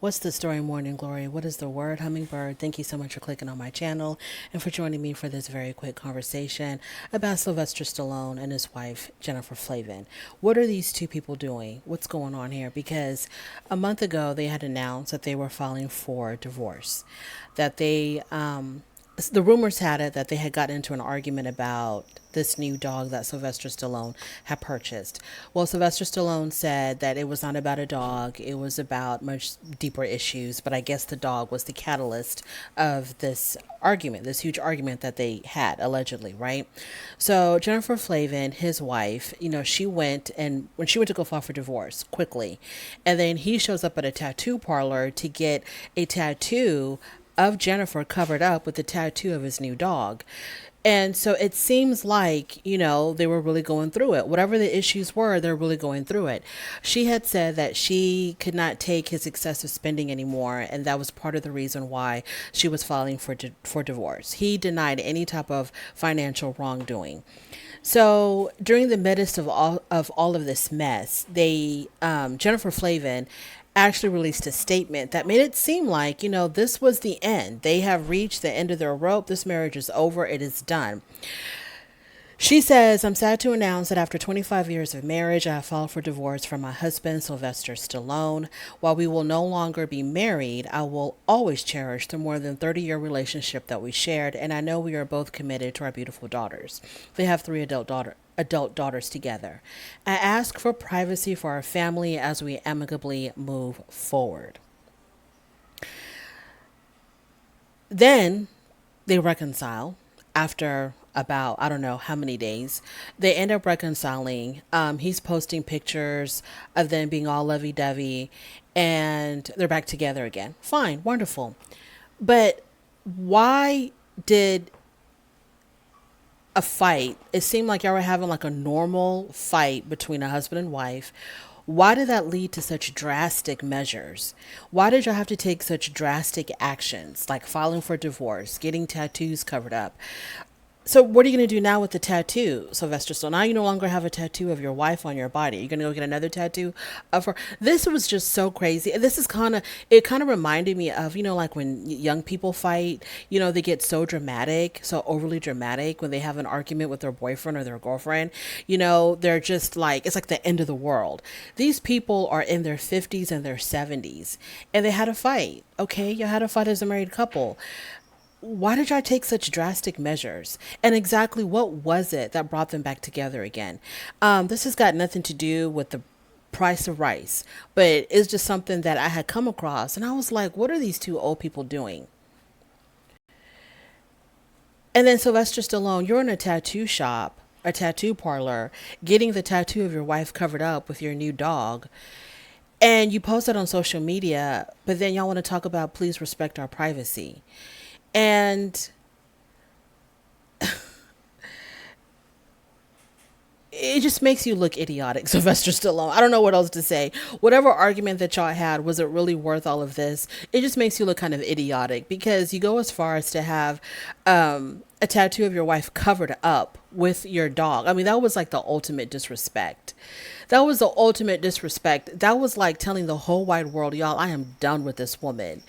What's the story, Morning Glory? What is the word, Hummingbird? Thank you so much for clicking on my channel and for joining me for this very quick conversation about Sylvester Stallone and his wife, Jennifer Flavin. What are these two people doing? What's going on here? Because a month ago, they had announced that they were filing for divorce, that the rumors had it that they had gotten into an argument about this new dog that Sylvester Stallone had purchased. Well, Sylvester Stallone said that it was not about a dog, it was about much deeper issues, but I guess the dog was the catalyst of this argument, this huge argument that they had, allegedly, right? So, Jennifer Flavin, his wife, she went and when she went to go file for divorce quickly, and then he shows up at a tattoo parlor to get a tattoo of Jennifer covered up with the tattoo of his new dog. And so it seems like, they were really going through it. Whatever the issues were, they're really going through it. She had said that she could not take his excessive spending anymore, and that was part of the reason why she was filing for divorce. He denied any type of financial wrongdoing. So during the midst of all of this mess, Jennifer Flavin actually released a statement that made it seem like, this was the end. They have reached the end of their rope. This marriage is over. It is done. She says, I'm sad to announce that after 25 years of marriage, I have filed for divorce from my husband, Sylvester Stallone. While we will no longer be married, I will always cherish the more than 30-year relationship that we shared, and I know we are both committed to our beautiful daughters. They have three adult daughters together. I ask for privacy for our family as we amicably move forward. Then they reconcile after about I don't know how many days. They end up reconciling. He's posting pictures of them being all lovey dovey, and they're back together again. Fine, wonderful. But why did a fight? It seemed like y'all were having like a normal fight between a husband and wife. Why did that lead to such drastic measures? Why did y'all have to take such drastic actions like filing for divorce, getting tattoos covered up? So what are you going to do now with the tattoo, Sylvester? So now you no longer have a tattoo of your wife on your body. You're going to go get another tattoo of her. This was just so crazy. This is it kind of reminded me of, like when young people fight, they get so dramatic, so overly dramatic when they have an argument with their boyfriend or their girlfriend. They're just like, it's like the end of the world. These people are in their 50s and their 70s, and they had a fight. Okay, you had a fight as a married couple. Why did y'all take such drastic measures? And exactly what was it that brought them back together again? This has got nothing to do with the price of rice, but it's just something that I had come across. And I was like, what are these two old people doing? And then Sylvester Stallone, you're in a tattoo shop, a tattoo parlor, getting the tattoo of your wife covered up with your new dog. And you post it on social media, but then y'all want to talk about please respect our privacy. And it just makes you look idiotic, Sylvester Stallone. I don't know what else to say. Whatever argument that y'all had, was it really worth all of this? It just makes you look kind of idiotic because you go as far as to have a tattoo of your wife covered up with your dog. I mean, that was like the ultimate disrespect. That was the ultimate disrespect. That was like telling the whole wide world, y'all, I am done with this woman.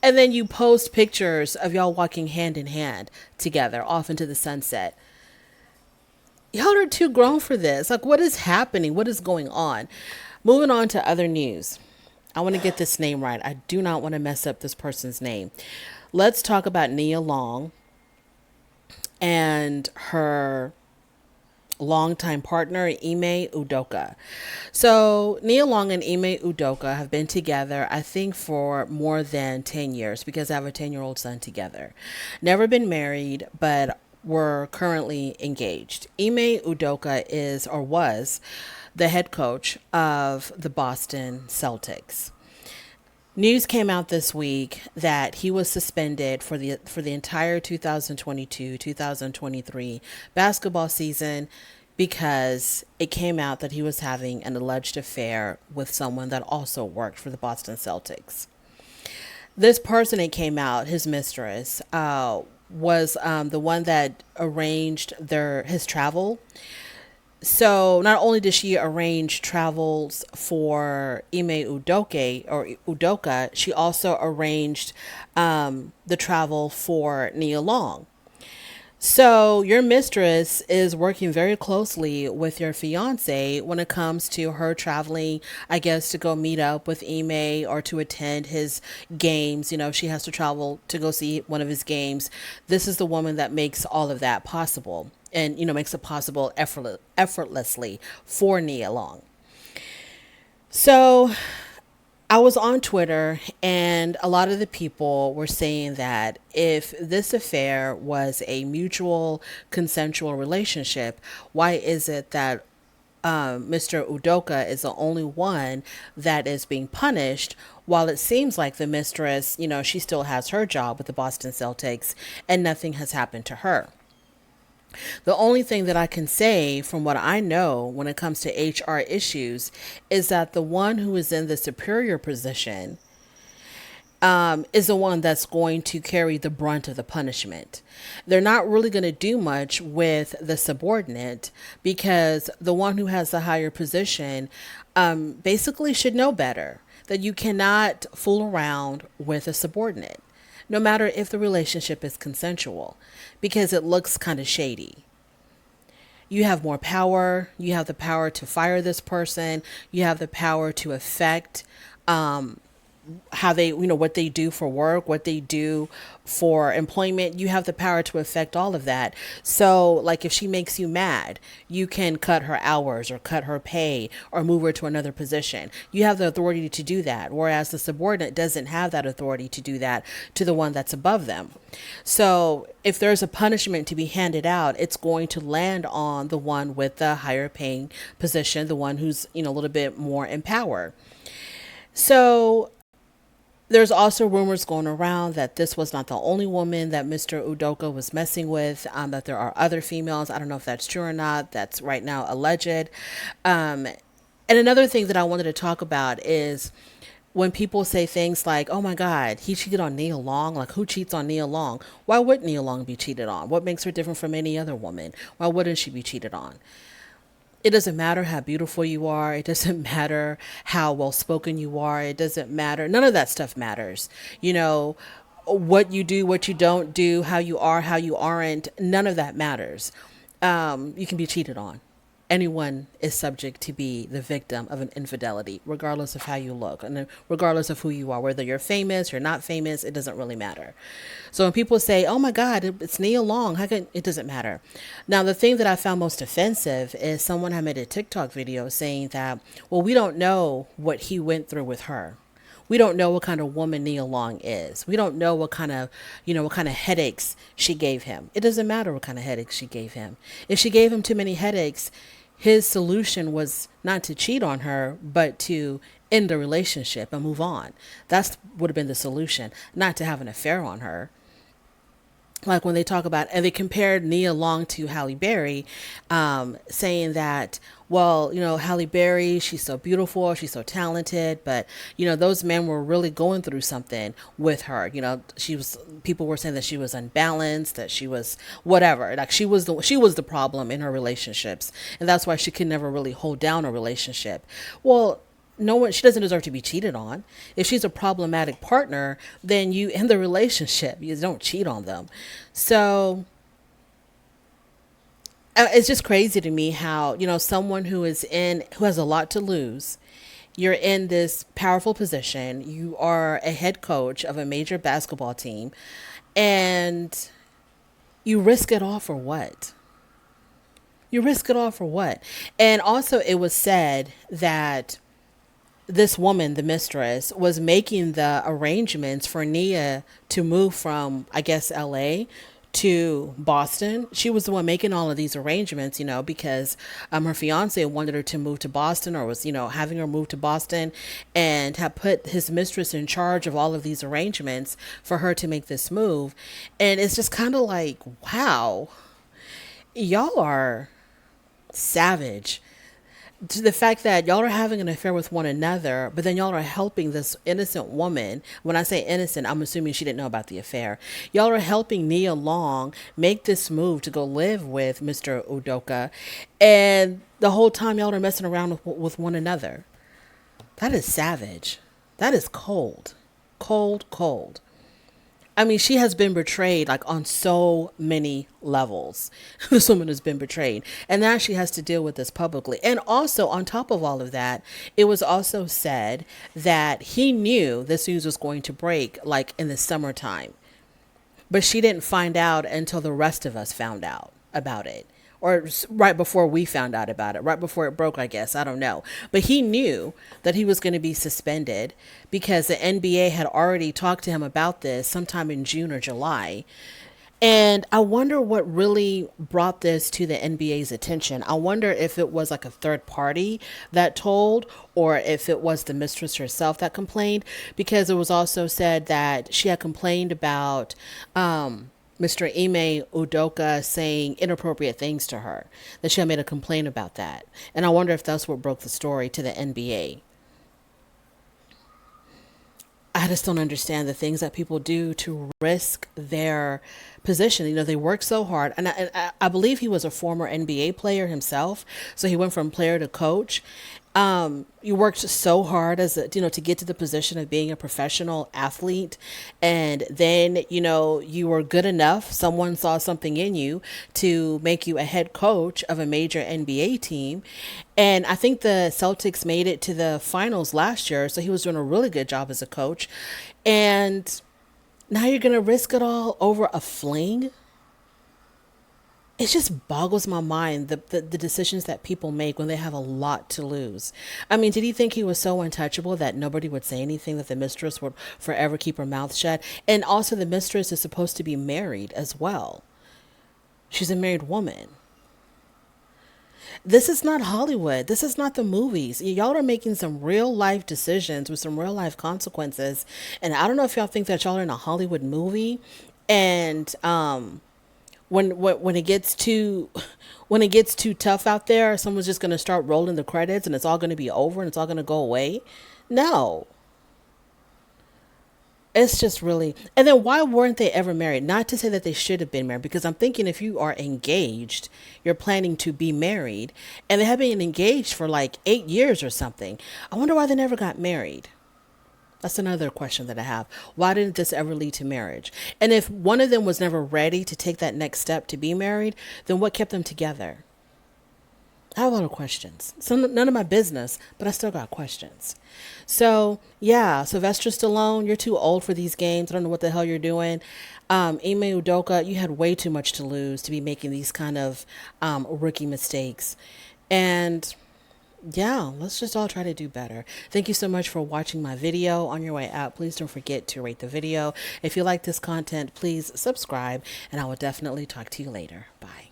And then you post pictures of y'all walking hand in hand together off into the sunset. Y'all are too grown for this. Like, what is happening? What is going on? Moving on to other news. I want to get this name right. I do not want to mess up this person's name. Let's talk about Nia Long and her longtime partner, Ime Udoka. So Nia Long and Ime Udoka have been together, I think, for more than 10 years because I have a 10-year-old son together. Never been married, but were currently engaged. Ime Udoka is or was the head coach of the Boston Celtics. News came out this week that he was suspended for the entire 2022-2023 basketball season because it came out that he was having an alleged affair with someone that also worked for the Boston Celtics. This person, it came out, his mistress, was the one that arranged his travel. So not only did she arrange travels for Ime Udoka, she also arranged the travel for Nia Long. So your mistress is working very closely with your fiance when it comes to her traveling, I guess, to go meet up with Ime or to attend his games. You know, if she has to travel to go see one of his games. This is the woman that makes all of that possible and, makes it possible effortlessly for Nia Long. So I was on Twitter, and a lot of the people were saying that if this affair was a mutual consensual relationship, why is it that Mr. Udoka is the only one that is being punished, while it seems like the mistress, she still has her job with the Boston Celtics and nothing has happened to her? The only thing that I can say from what I know when it comes to HR issues is that the one who is in the superior position is the one that's going to carry the brunt of the punishment. They're not really going to do much with the subordinate because the one who has the higher position basically should know better that you cannot fool around with a subordinate, no matter if the relationship is consensual, because it looks kind of shady. You have more power. You have the power to fire this person. You have the power to affect how they, what they do for work, what they do for employment. You have the power to affect all of that. So, like, if she makes you mad, you can cut her hours or cut her pay or move her to another position. You have the authority to do that, whereas the subordinate doesn't have that authority to do that to the one that's above them. So, if there's a punishment to be handed out, it's going to land on the one with the higher paying position, the one who's, a little bit more in power. So, there's also rumors going around that this was not the only woman that Mr. Udoka was messing with, that there are other females. I don't know if that's true or not. That's right now alleged. And another thing that I wanted to talk about is when people say things like, oh my God, he cheated on Nia Long. Like, who cheats on Nia Long? Why would Nia Long be cheated on? What makes her different from any other woman? Why wouldn't she be cheated on? It doesn't matter how beautiful you are. It doesn't matter how well spoken you are. It doesn't matter. None of that stuff matters. What you do, what you don't do, how you are, how you aren't, none of that matters. You can be cheated on. Anyone is subject to be the victim of an infidelity, regardless of how you look and regardless of who you are, whether you're famous, you're not famous, it doesn't really matter. So when people say, oh my God, it's Nia Long, it doesn't matter. Now, the thing that I found most offensive is someone had made a TikTok video saying that, well, we don't know what he went through with her. We don't know what kind of woman Nia Long is. We don't know what kind of headaches she gave him. It doesn't matter what kind of headaches she gave him. If she gave him too many headaches, his solution was not to cheat on her, but to end the relationship and move on. That would have been the solution, not to have an affair on her. Like when they talk about, and they compared Nia Long to Halle Berry, saying that, well, Halle Berry, she's so beautiful, she's so talented, but, those men were really going through something with her. People were saying that she was unbalanced, that she was whatever, like she was the problem in her relationships. And that's why she could never really hold down a relationship. Well, no one, she doesn't deserve to be cheated on. If she's a problematic partner, then you end the relationship. You don't cheat on them. So it's just crazy to me how, someone who has a lot to lose, you're in this powerful position, you are a head coach of a major basketball team, and you risk it all for what? You risk it all for what? And also it was said that this woman, the mistress, was making the arrangements for Nia to move from, I guess, LA to Boston. She was the one making all of these arrangements, because her fiance wanted her to move to Boston, or was, having her move to Boston, and had put his mistress in charge of all of these arrangements for her to make this move. And it's just kind of like, wow, y'all are savage. to the fact that y'all are having an affair with one another, but then y'all are helping this innocent woman. When I say innocent, I'm assuming she didn't know about the affair. Y'all are helping Nia Long make this move to go live with Mr. Udoka, and the whole time y'all are messing around with one another. That is savage. That is cold. Cold, cold. I mean, she has been betrayed like on so many levels. This woman has been betrayed. And now she has to deal with this publicly. And also, on top of all of that, it was also said that he knew this news was going to break like in the summertime. But she didn't find out until the rest of us found out about it. Or right before we found out about it, right before it broke, I guess. I don't know. But he knew that he was going to be suspended because the NBA had already talked to him about this sometime in June or July. And I wonder what really brought this to the NBA's attention. I wonder if it was like a third party that told, or if it was the mistress herself that complained, because it was also said that she had complained about Mr. Ime Udoka saying inappropriate things to her, that she had made a complaint about that. And I wonder if that's what broke the story to the NBA. I just don't understand the things that people do to risk their position. You know, they work so hard. And I believe he was a former NBA player himself. So he went from player to coach. You worked so hard as a, to get to the position of being a professional athlete. And then, you were good enough. Someone saw something in you to make you a head coach of a major NBA team. And I think the Celtics made it to the finals last year. So he was doing a really good job as a coach. And now you're going to risk it all over a fling? It just boggles my mind, the decisions that people make when they have a lot to lose. I mean, did he think he was so untouchable that nobody would say anything, that the mistress would forever keep her mouth shut? And also, the mistress is supposed to be married as well. She's a married woman. This is not Hollywood. This is not the movies. Y'all are making some real life decisions with some real life consequences. And I don't know if y'all think that y'all are in a Hollywood movie. And when it gets too tough out there, someone's just gonna start rolling the credits and it's all gonna be over and it's all gonna go away. No. It's just really, and then why weren't they ever married? Not to say that they should have been married, because I'm thinking if you are engaged, you're planning to be married, and they have been engaged for like 8 years or something. I wonder why they never got married. That's another question that I have. Why didn't this ever lead to marriage? And if one of them was never ready to take that next step to be married, then what kept them together? I have a lot of questions. So none of my business, but I still got questions. So yeah, Sylvester Stallone, you're too old for these games. I don't know what the hell you're doing. Ime Udoka, you had way too much to lose to be making these kind of rookie mistakes. And yeah, let's just all try to do better. Thank you so much for watching my video. On your way out, please don't forget to rate the video. If you like this content, please subscribe, and I will definitely talk to you later. Bye.